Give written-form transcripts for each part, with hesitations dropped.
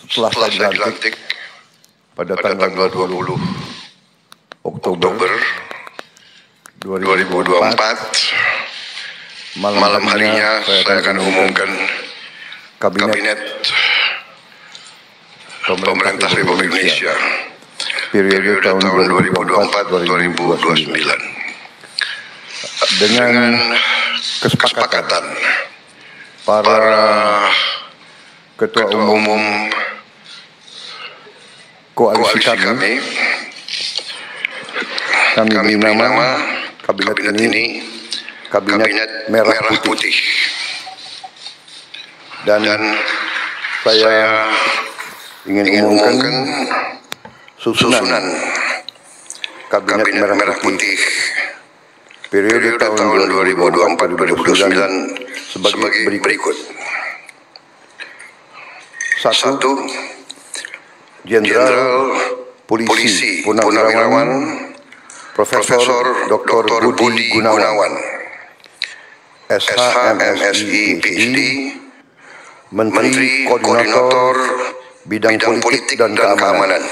setelah saya dilantik pada tanggal 20 Oktober 2024, malam harinya saya akan umumkan Kabinet Pemerintah Republik Indonesia periode tahun 2024-2029 dengan kesepakatan para Ketua Umum koalisi kami beri nama kabinet ini Kabinet Merah Putih. Dan saya ingin umumkan susunan Kabinet Merah Putih periode tahun 2024-2029 sebagai berikut. 1. Jenderal Polisi Purnawirawan Profesor Dr. Budi Gunawan, SH MSI PhD, Menteri Koordinator Bidang Politik dan Keamanan.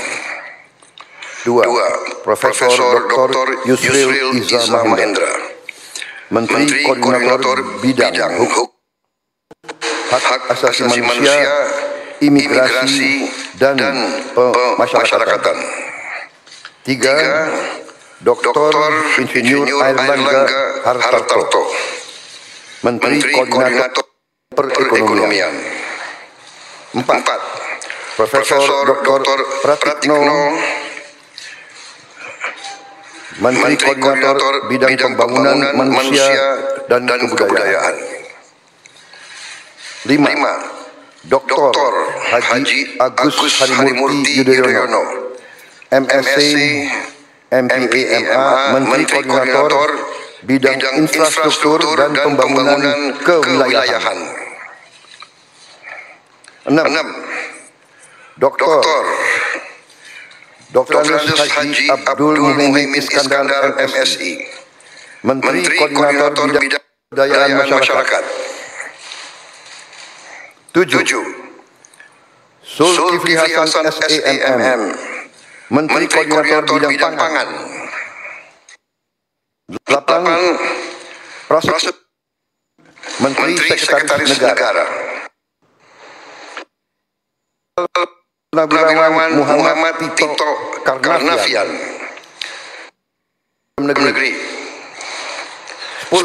2. Profesor Dr. Yusril Iza Mahendra, Menteri Koordinator Bidang Hukum, Hak Asasi Manusia, Imigrasi dan Pemasyarakatan. 3. Dr. Insinyur Airlangga Hartarto, Menteri Koordinator Perekonomian. 4. Profesor Dr. Pratikno, Menteri Koordinator Bidang Pembangunan Manusia dan Kebudayaan. 5. Dr. Haji Agus Harimurti Yudhoyono, MSc, MPAMA, Menteri Koordinator Bidang Infrastruktur dan Pembangunan Kewilayahan. 6. Dr. Haji Abdul Muhaimin Iskandar, MSI, Menteri Koordinator Bidang Kebudayaan Masyarakat. 7. Zulkifli Hasan, SEMM, Menteri Koordinator Bidang Pangan. 8. Prasetyo, Menteri Sekretaris Negara. Purnawirawan Muhammad Tito Karnavian, Negeri. 10.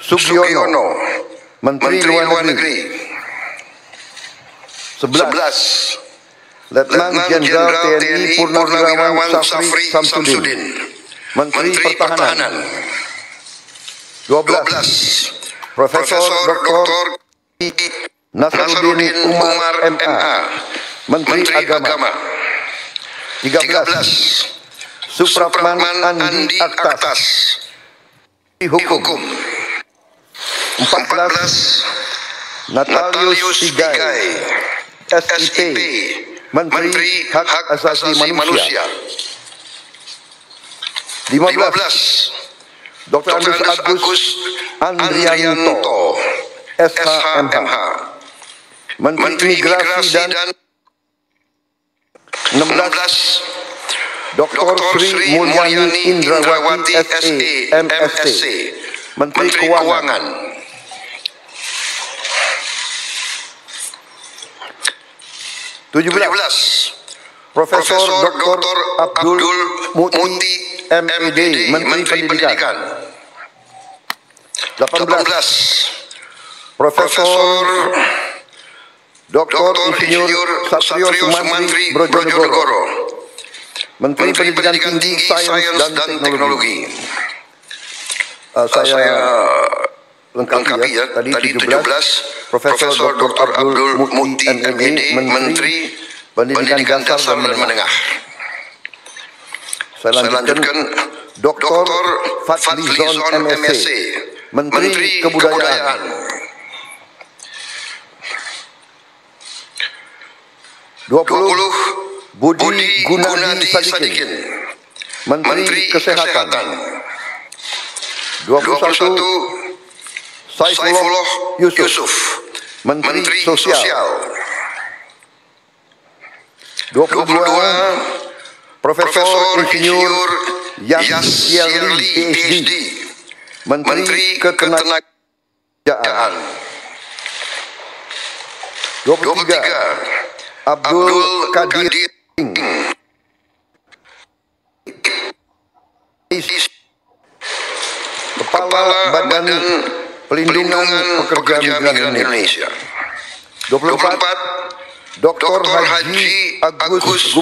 Sugiono, Menteri Luar Negeri. 11. Letnan Jenderal TNI Purnawirawan Safri Samsudin, Menteri Pertahanan. 12. Profesor Dr. Nasaruddin Umar MA, Menteri Agama. 13. Supratman Andi Aktas, Hukum. 14. Natalius Pigai, SIP, Menteri Hak Asasi Manusia. 15. Dr. Agus Andrianto, SHMH, Menteri Imigrasi dan 16. Dr. Sri Mulyani Indrawati, SE, MSc, Menteri Keuangan. 17. Profesor Dr. Abdul Muti, MED, Menteri Pendidikan. 18. Profesor Dr. Insinyur Satrio Sumantri Brojonegoro, Menteri Pendidikan Tinggi, Sains dan Teknologi. Saya lengkapi ya. Tadi 17. Profesor Dr. Abdul Muti, MED, Menteri Pendidikan Dasar dan Menengah. Saya lanjutkan Dr. Fadlizon, MSc, Menteri Kebudayaan. 20. Budi Gunadi Sadikin, Menteri Kesehatan. 21. Saifullah Yusuf, Menteri Sosial. 22 Profesor Insinyur Yasyali PhD, Menteri Ketenagakerjaan. 23 Abdul Qadir Kepala Badan Pelindungan Pekerja Migran Indonesia. 24 Dr. Haji Agus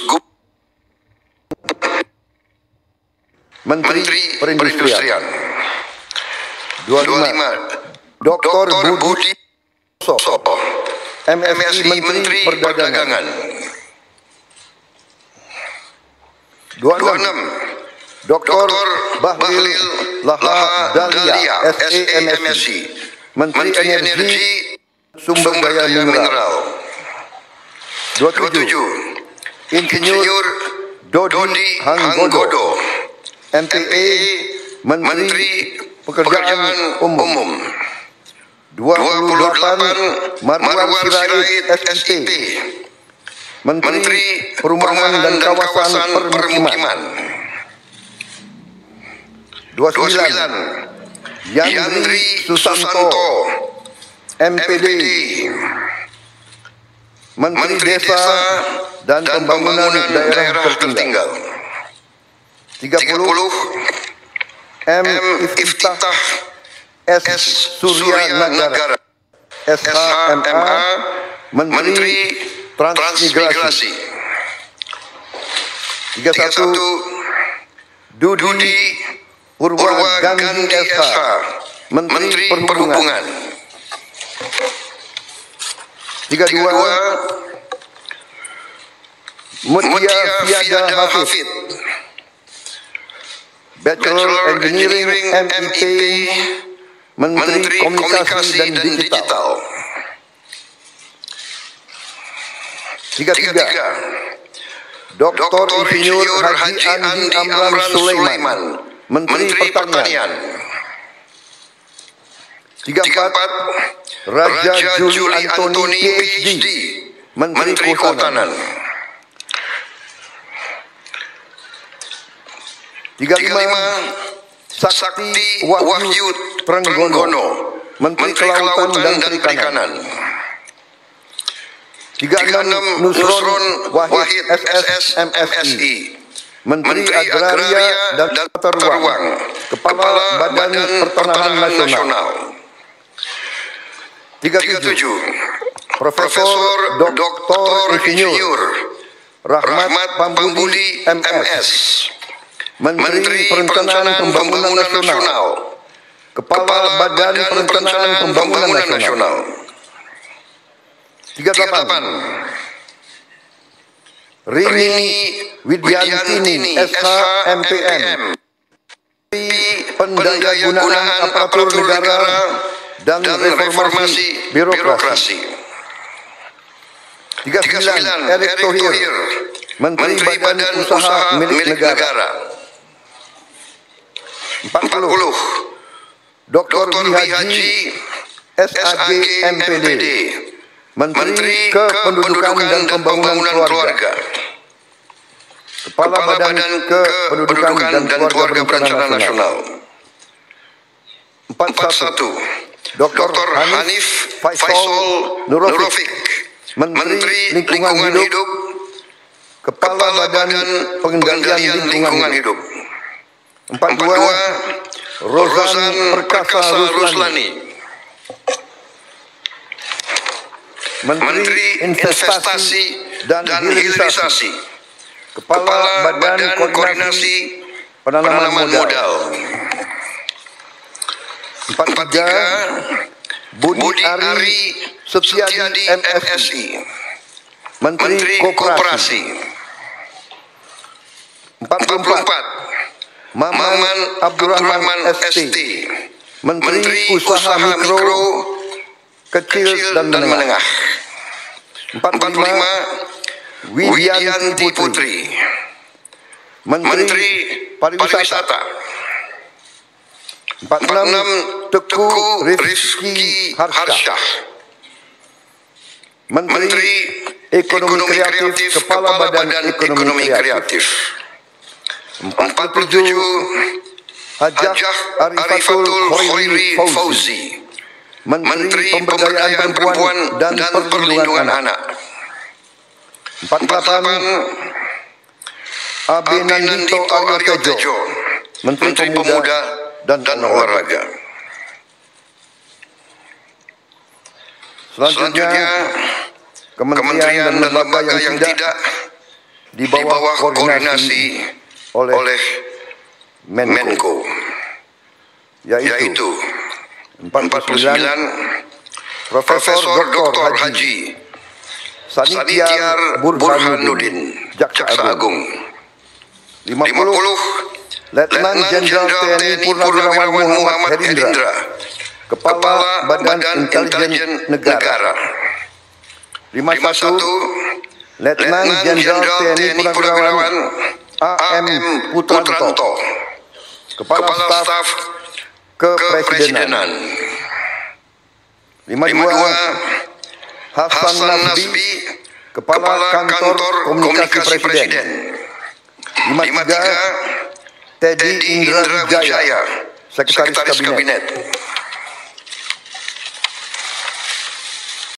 Menteri Perindustrian. 25 Dr. Budi Sopo MSI Menteri Perdagangan. 26 Dr. Bahlil Lahadalia SEMSI Menteri Energi Sumber Daya Mineral. 27 Insinyur Dodi Hanggodo MPE Menteri Pekerjaan Umum. 28 Marwan Sirait SIP Menteri Perumahan dan Kawasan Permukiman. 29 Yandri Susanto MPD Menteri Desa dan Pembangunan Daerah Tertinggal. 30 M. Iftitah S. Surya Nagara SHMA Menteri Transmigrasi. 31 Dudi Purwagandhi SH Menteri Perhubungan. 32 Mutia Fiada Hafid Bachelor Engineering MEP Menteri Komunikasi dan Digital. 33 Dr. Insinyur Haji Andi Amran Sulaiman Menteri Pertanian. 34 Raja Juli Antoni PhD Menteri Kehutanan. 35 Sakti Wahyu Trenggono Menteri Kelautan dan Perikanan. 36 Nusron Wahid SS MSI Menteri Agraria dan Tata Ruang Kepala Badan Pertanahan Nasional. 37 Profesor Dr. Insinyur Rahmat Pambudi MS Menteri Perencanaan Pembangunan Nasional Kepala Badan Perencanaan Pembangunan Nasional. 38 Rini Widyantini SH MPM Pendayagunaan Aparatur Negara dan Reformasi Birokrasi. 39 Erick Thohir Menteri Badan Usaha Milik Negara. 40 Dr. Haji SAG MPD Menteri Kependudukan dan Pembangunan Keluarga Kepala Badan Kependudukan dan Keluarga Berencana Nasional. 41 Dr. Hanif Faisal Nurofik Menteri Lingkungan Hidup Kepala Badan Pengendalian Lingkungan Hidup. 42 Rozan Perkasa Ruslani Menteri Investasi dan Hilirisasi Kepala Badan Koordinasi Penanaman Modal. 43 Budi Ari Setiadi MSI Menteri Koperasi. 44 Maman Abdurrahman ST Menteri Usaha Mikro Kecil dan Menengah. 45 Widianti Putri Menteri Pariwisata. 46 Teku Rizky Harsyah Menteri Ekonomi Kreatif, Kepala Badan Ekonomi Kreatif. 47, Hajah Arifatul Khairi Fauzi, Menteri Pemberdayaan Perempuan dan Perlindungan Anak. 48, Abe Nandito Aryo Tejo, Menteri Pemuda dan Olahraga. Selanjutnya, kementerian dan lembaga yang tidak di bawah koordinasi oleh Menko, yaitu 49, Profesor Dr. Haji Sanitiar Burhanuddin, Jaksa Agung. 50, Letnan Jenderal TNI Purnawirawan Muhammad Herindra, Kepala Badan Intelijen Negara. 51, Letnan Jenderal TNI Purnawirawan AM Putranto, Kepala Staf Kepresidenan. 52, Hasan Nasbi, Kepala Kantor Komunikasi Presiden. 53, Teddy Indra Wijaya, Sekretaris Kabinet.